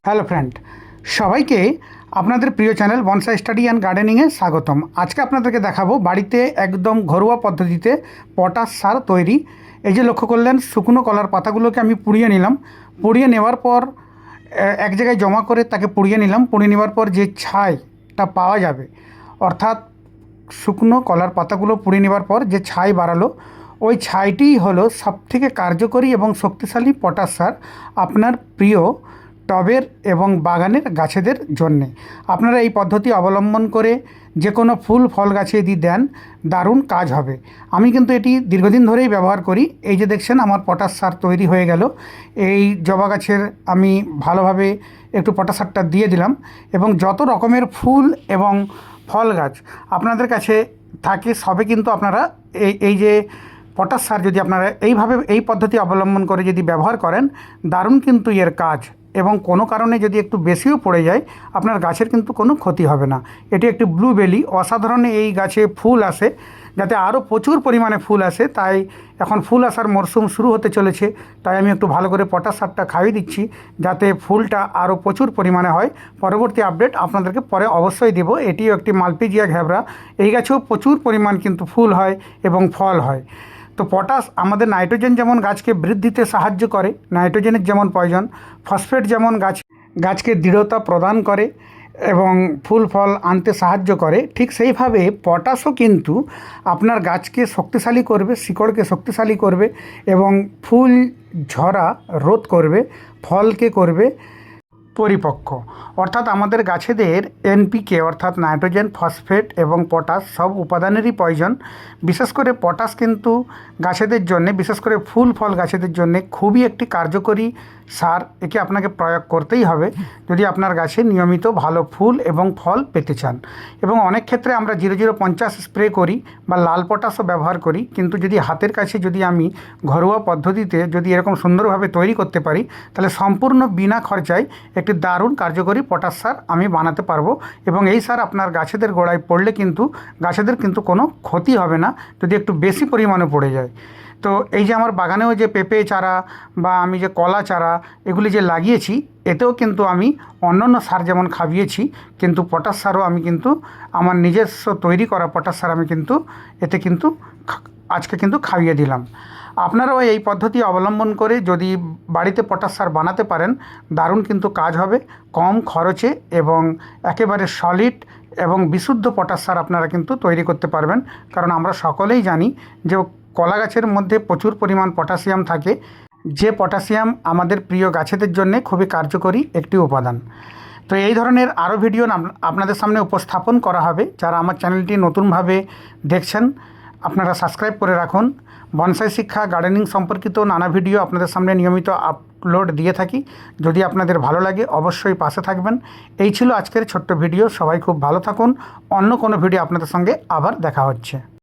Hello friend, সবাইকে আপনাদের প্রিয় চ্যানেল বনসাই স্টাডি অ্যান্ড গার্ডেনিংয়ে স্বাগতম। আজকে আপনাদেরকে দেখাবো বাড়িতে একদম ঘরোয়া পদ্ধতিতে পটাশ সার তৈরি। এই যে লক্ষ্য করলেন, শুকনো কলার পাতাগুলোকে আমি পুড়িয়ে নিলাম। পুড়িয়ে নেওয়ার পর এক জায়গায় জমা করে তাকে পুড়িয়ে নিলাম। পুড়িয়ে নেওয়ার পর যে ছাইটা পাওয়া যাবে, অর্থাৎ শুকনো কলার পাতাগুলো পুড়িয়ে নেওয়ার পর যে ছাই বাড়ালো, ওই ছাইটিই হলো সবথেকে কার্যকরী এবং শক্তিশালী পটাশ সার আপনার প্রিয় টবের এবং বাগানের গাছেদের জন্যে। আপনারা এই পদ্ধতি অবলম্বন করে যে কোনো ফুল ফল গাছে যদি দেন, দারুণ কাজ হবে। আমি কিন্তু এটি দীর্ঘদিন ধরেই ব্যবহার করি। এই যে দেখছেন, আমার পটাশ সার তৈরি হয়ে গেল। এই জবা গাছের আমি ভালোভাবে একটু পটাশ সারটা দিয়ে দিলাম, এবং যত রকমের ফুল এবং ফল গাছ আপনাদের কাছে থাকে, সবে কিন্তু আপনারা এই যে পটাশ সার যদি আপনারা এইভাবে এই পদ্ধতি অবলম্বন করে যদি ব্যবহার করেন, দারুণ কিন্তু এর কাজ। এবং কোনো কারণে যদি একটু বেশিও পড়ে যায়, আপনার গাছের কিন্তু কোনো ক্ষতি হবে না। এটি একটি ব্লুবেলি, অসাধারণ এই গাছে ফুল আসে। যাতে আরও প্রচুর পরিমাণে ফুল আসে, তাই এখন ফুল আসার মরশুম শুরু হতে চলেছে। তাই আমি একটু ভালো করে পটাশ সারটা খাইয়ে দিচ্ছি, যাতে ফুলটা আরও প্রচুর পরিমাণে হয়। পরবর্তী আপডেট আপনাদেরকে পরে অবশ্যই দেব। এটিও একটি মালপিজিয়া ঘ্যাবরা। এই গাছেও প্রচুর পরিমাণ কিন্তু ফুল হয় এবং ফল হয়। তো পটাশ আমাদের নাইট্রোজেন যেমন গাছকে বৃদ্ধিতে সাহায্য করে, নাইট্রোজেনের যেমন প্রয়োজন, ফসফেট যেমন গাছকে দৃঢ়তা প্রদান করে এবং ফুল ফল আনতে সাহায্য করে, ঠিক সেইভাবে পটাশও কিন্তু আপনার গাছকে শক্তিশালী করবে, শিকড়কে শক্তিশালী করবে এবং ফুল ঝরা রোধ করবে, ফলকে করবে পরিপক্ক। অর্থাৎ আমাদের গাছেদের এনপিকে অর্থাৎ নাইট্রোজেন, ফসফেট এবং পটাশ সব উপাদানেরই প্রয়োজন। বিশেষ করে পটাশ কিন্তু গাছেদের জন্যে, বিশেষ করে ফুল ফল গাছেদের জন্যে খুবই একটি কার্যকরী সার। একে আপনাকে প্রয়োগ করতেই হবে যদি আপনার গাছে নিয়মিত ভালো ফুল এবং ফল পেতে চান। এবং অনেক ক্ষেত্রে আমরা 0050 স্প্রে করি বা লাল পটাশও ব্যবহার করি, কিন্তু যদি হাতের কাছে যদি আমি ঘরোয়া পদ্ধতিতে যদি এরকম সুন্দরভাবে তৈরি করতে পারি, তাহলে সম্পূর্ণ বিনা খরচায় একটি দারুণ কার্যকরী পটাশ সার আমি বানাতে পারবো। এবং এই সার আপনার গাছেদের গোড়ায় পড়লে কিন্তু গাছেদের কিন্তু কোনো ক্ষতি হবে না, যদি একটু বেশি পরিমাণে পড়ে যায়। তো এই যে আমার বাগানেও যে পেঁপে চারা বা আমি যে কলা চারা এগুলি যে লাগিয়েছি, এতেও কিন্তু আমি অন্যান্য সার যেমন খাইয়েছি, কিন্তু পটাশ সারও আমি কিন্তু আমার নিজস্ব তৈরি করা পটাশ সার আমি কিন্তু এতে কিন্তু আজকে কিন্তু খাইয়ে দিলাম। আপনারাও এই পদ্ধতি অবলম্বন করে যদি বাড়িতে পটাশ সার বানাতে পারেন, দারুণ কিন্তু কাজ হবে, কম খরচে এবং একেবারে সলিড এবং বিশুদ্ধ পটাশ সার আপনারা কিন্তু তৈরি করতে পারবেন। কারণ আমরা সকলেই জানি যে কলা গাছের মধ্যে প্রচুর পরিমাণ পটাশিয়াম থাকে, যে পটাশিয়াম আমাদের প্রিয় গাছেদের জন্য খুবই কার্যকরী একটি উপাদান। তো এই ধরনের আরও ভিডিও আপনাদের সামনে উপস্থাপন করা হবে। যারা আমার চ্যানেলটি নতুনভাবে দেখছেন, আপনারা সাবস্ক্রাইব করে রাখুন। বনসাই শিক্ষা, গার্ডেনিং সম্পর্কিত নানা ভিডিও আপনাদের সামনে নিয়মিত আপলোড দিয়ে থাকি। যদি আপনাদের ভালো লাগে অবশ্যই পাশে থাকবেন। এই ছিল আজকের ছোট্ট ভিডিও। সবাই খুব ভালো থাকুন। অন্য কোনো ভিডিও আপনাদের সঙ্গে আবার দেখা হচ্ছে।